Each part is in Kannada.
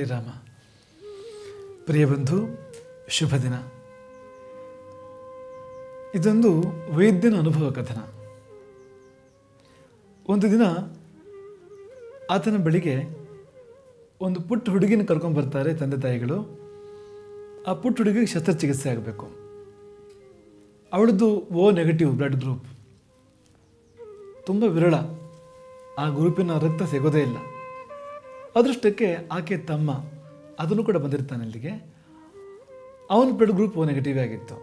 ಹರಿರಾಮ. ಪ್ರಿಯ ಬಂಧು, ಶುಭ ದಿನ. ಇದೊಂದು ವೈದ್ಯನ ಅನುಭವ ಕಥನ. ಒಂದು ದಿನ ಆತನ ಬಳಿಗೆ ಒಂದು ಪುಟ್ಟ ಹುಡುಗಿನ ಕರ್ಕೊಂಡ್ಬರ್ತಾರೆ ತಂದೆ ತಾಯಿಗಳು. ಆ ಪುಟ್ಟ ಹುಡುಗಿಗೆ ಶಸ್ತ್ರಚಿಕಿತ್ಸೆ ಆಗಬೇಕು. ಅವಳದ್ದು O- ಬ್ಲಡ್ ಗ್ರೂಪ್. ತುಂಬ ವಿರಳ, ಆ ಗ್ರೂಪಿನ ರಕ್ತ ಸಿಗೋದೇ ಇಲ್ಲ. ಅದೃಷ್ಟಕ್ಕೆ ಆಕೆ ತಮ್ಮ ಅದನ್ನು ಕೂಡ ಬಂದಿರ್ತಾನೆ ಅಲ್ಲಿಗೆ. ಅವನ ಬ್ಲಡ್ ಗ್ರೂಪ್ O- ಆಗಿತ್ತು.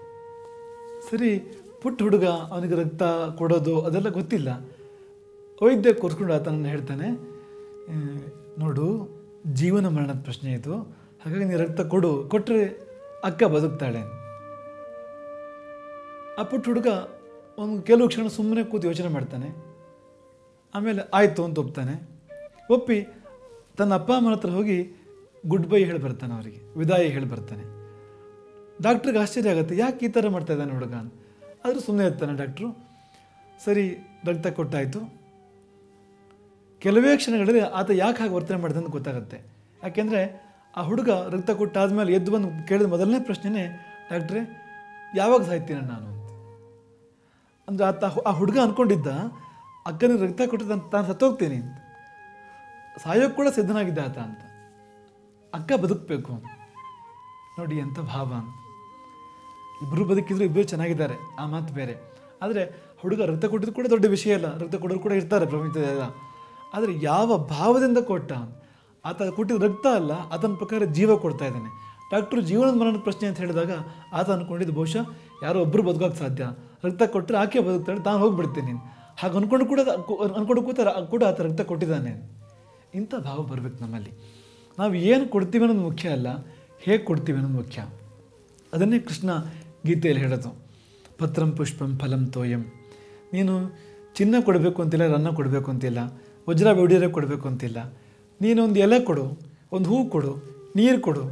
ಸರಿ, ಪುಟ್ಟ ಹುಡುಗ, ಅವನಿಗೆ ರಕ್ತ ಕೊಡೋದು ಅದೆಲ್ಲ ಗೊತ್ತಿಲ್ಲ. ವೈದ್ಯ ಕೂರಿಸ್ಕೊಂಡು ಆತನನ್ನು ಹೇಳ್ತಾನೆ, ನೋಡು, ಜೀವನ ಮರಣದ ಪ್ರಶ್ನೆ ಇದು, ಹಾಗಾಗಿ ನೀನು ರಕ್ತ ಕೊಟ್ಟರೆ ಅಕ್ಕ ಬದುಕ್ತಾಳೆ. ಆ ಪುಟ್ಟ ಹುಡುಗ ಒಂದು ಕೆಲವು ಕ್ಷಣ ಸುಮ್ಮನೆ ಕೂತು ಯೋಚನೆ ಮಾಡ್ತಾನೆ. ಆಮೇಲೆ ಆಯಿತು ಅಂತ ಒಪ್ತಾನೆ. ಒಪ್ಪಿ ತನ್ನ ಅಪ್ಪ ಅಮ್ಮನ ಹತ್ರ ಹೋಗಿ ಗುಡ್ ಬೈ ಹೇಳಿ ಬರ್ತಾನೆ, ಅವರಿಗೆ ವಿದಾಯ ಹೇಳಿ ಬರ್ತಾನೆ. ಡಾಕ್ಟ್ರಿಗೆ ಆಶ್ಚರ್ಯ ಆಗುತ್ತೆ, ಯಾಕೆ ಈ ಥರ ಮಾಡ್ತಾ ಇದ್ದಾನೆ ಹುಡುಗ ಅಂತ. ಆದರೂ ಸುಮ್ಮನೆ ಇರ್ತಾನೆ ಡಾಕ್ಟ್ರು. ಸರಿ, ರಕ್ತ ಕೊಟ್ಟಾಯಿತು. ಕೆಲವೇ ಕ್ಷಣಗಳಲ್ಲಿ ಆತ ಯಾಕೆ ಹಾಗೆ ವರ್ತನೆ ಮಾಡಿದೆ ಅಂತ ಗೊತ್ತಾಗುತ್ತೆ. ಯಾಕೆಂದರೆ ಆ ಹುಡುಗ ರಕ್ತ ಕೊಟ್ಟಾದ್ಮೇಲೆ ಎದ್ದು ಬಂದು ಕೇಳಿದ ಮೊದಲನೇ ಪ್ರಶ್ನೆನೇ, ಡಾಕ್ಟ್ರೇ ಯಾವಾಗ ಸಾಯ್ತೀನಿ ನಾನು ಅಂತ. ಅಂದರೆ ಆ ಹುಡುಗ ಅಂದ್ಕೊಂಡಿದ್ದ ಅಕ್ಕನಿಗೆ ರಕ್ತ ಕೊಟ್ಟು ತಾನು ಸತ್ತೋಗ್ತೀನಿ ಅಂತ. ಸಾಯೋಕ್ಕೆ ಕೂಡ ಸಿದ್ಧನಾಗಿದ್ದ ಆತ ಅಂತ. ಅಕ್ಕ ಬದುಕಬೇಕು ನೋಡಿ ಎಂಥ ಭಾವ ಅಂತ. ಇಬ್ಬರು ಬದುಕಿದ್ರು, ಇಬ್ಬರು ಚೆನ್ನಾಗಿದ್ದಾರೆ, ಆ ಮಾತು ಬೇರೆ. ಆದರೆ ಹುಡುಗ ರಕ್ತ ಕೊಟ್ಟಿದ್ದು ಕೂಡ ದೊಡ್ಡ ವಿಷಯ ಅಲ್ಲ, ರಕ್ತ ಕೊಡೋರು ಕೂಡ ಇರ್ತಾರೆ ಪ್ರಪಂಚದಲ್ಲ. ಆದರೆ ಯಾವ ಭಾವದಿಂದ ಕೊಟ್ಟ, ಆತ ಕೊಟ್ಟಿದ್ದು ರಕ್ತ ಅಲ್ಲ, ಆತನ ಪ್ರಕಾರ ಜೀವ ಕೊಡ್ತಾ ಇದ್ದಾನೆ. ಡಾಕ್ಟ್ರು ಜೀವನದ ಮರಣದ ಪ್ರಶ್ನೆ ಅಂತ ಹೇಳಿದಾಗ ಆತ ಅಂದ್ಕೊಂಡಿದ್ದು ಬಹುಶಃ ಯಾರೋ ಒಬ್ಬರು ಬದುಕೋಕ್ಕೆ ಸಾಧ್ಯ, ರಕ್ತ ಕೊಟ್ಟರೆ ಆಕೆ ಬದುಕ್ತಾಳೆ, ತಾನು ಹೋಗಿಬಿಡ್ತೀನಿ ಹಾಗೆ ಅಂದ್ಕೊಂಡು ಕೂಡ ಆತ ರಕ್ತ ಕೊಟ್ಟಿದ್ದಾನೆ. ಇಂಥ ಭಾವ ಬರಬೇಕು ನಮ್ಮಲ್ಲಿ. ನಾವು ಏನು ಕೊಡ್ತೀವಿ ಅನ್ನೋದು ಮುಖ್ಯ ಅಲ್ಲ, ಹೇಗೆ ಕೊಡ್ತೀವಿ ಅನ್ನೋದು ಮುಖ್ಯ. ಅದನ್ನೇ ಕೃಷ್ಣ ಗೀತೆಯಲ್ಲಿ ಹೇಳೋದು, ಪತ್ರಂ ಪುಷ್ಪಂ ಫಲಂ ತೋಯಂ. ನೀನು ಚಿನ್ನ ಕೊಡಬೇಕು ಅಂತಿಲ್ಲ, ರನ್ನ ಕೊಡಬೇಕು ಅಂತಿಲ್ಲ, ವಜ್ರ ವೈಢೂರ್ಯ ಕೊಡಬೇಕು ಅಂತಿಲ್ಲ. ನೀನು ಒಂದು ಎಲೆ ಕೊಡು, ಒಂದು ಹೂ ಕೊಡು, ನೀರು ಕೊಡು.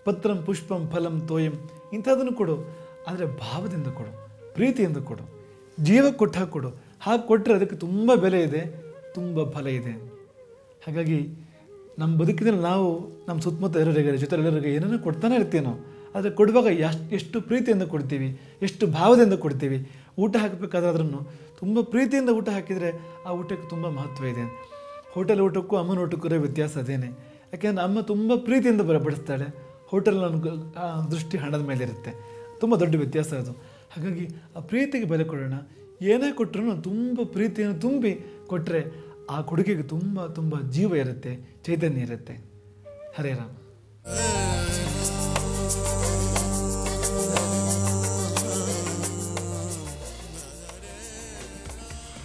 ಪತ್ರಂ ಪುಷ್ಪಂ ಫಲಂ ತೋಯಂ, ಇಂಥದನ್ನು ಕೊಡು. ಆದರೆ ಭಾವದಿಂದ ಕೊಡು, ಪ್ರೀತಿಯಿಂದ ಕೊಡು, ಜೀವ ಕೊಟ್ಟು ಕೊಡು. ಹಾಗೆ ಕೊಟ್ಟರೆ ಅದಕ್ಕೆ ತುಂಬ ಬೆಲೆ ಇದೆ, ತುಂಬ ಫಲ ಇದೆ. ಹಾಗಾಗಿ ನಮ್ಮ ಬದುಕಿನಲ್ಲಿ ನಾವು ನಮ್ಮ ಸುತ್ತಮುತ್ತ ಎಲ್ಲರಿಗೆ, ಜೊತೆ ಎಲ್ಲರಿಗೆ ಏನನ್ನೂ ಕೊಡ್ತಾನೆ ಇರ್ತೀವಿ ನಾವು. ಆದರೆ ಕೊಡುವಾಗ ಎಷ್ಟು ಪ್ರೀತಿಯಿಂದ ಕೊಡ್ತೀವಿ, ಎಷ್ಟು ಭಾವದಿಂದ ಕೊಡ್ತೀವಿ. ಊಟ ಹಾಕಬೇಕಾದ್ರೂ ತುಂಬ ಪ್ರೀತಿಯಿಂದ ಊಟ ಹಾಕಿದರೆ ಆ ಊಟಕ್ಕೆ ತುಂಬ ಮಹತ್ವ ಇದೆ. ಹೋಟೆಲ್ ಊಟಕ್ಕೂ ಅಮ್ಮನ ಊಟಕ್ಕೂ ಇರೋ ವ್ಯತ್ಯಾಸ ಅದೇನೆ. ಯಾಕೆಂದರೆ ಅಮ್ಮ ತುಂಬ ಪ್ರೀತಿಯಿಂದ ಬಡಿಸ್ತಾಳೆ, ಹೋಟೆಲ್ ದೃಷ್ಟಿ ಹಣದ ಮೇಲೆ ಇರುತ್ತೆ. ತುಂಬ ದೊಡ್ಡ ವ್ಯತ್ಯಾಸ ಅದು. ಹಾಗಾಗಿ ಆ ಪ್ರೀತಿಗೆ ಬೆಲೆ ಕೊಡೋಣ. ಏನೇ ಕೊಟ್ಟರು ತುಂಬ ಪ್ರೀತಿಯನ್ನು ತುಂಬಿ ಕೊಟ್ಟರೆ ಆ ಕೊಡುಗೆಗೆ ತುಂಬ ತುಂಬ ಜೀವ ಇರುತ್ತೆ, ಚೈತನ್ಯ ಇರುತ್ತೆ. ಹರೇ ರಾಮ.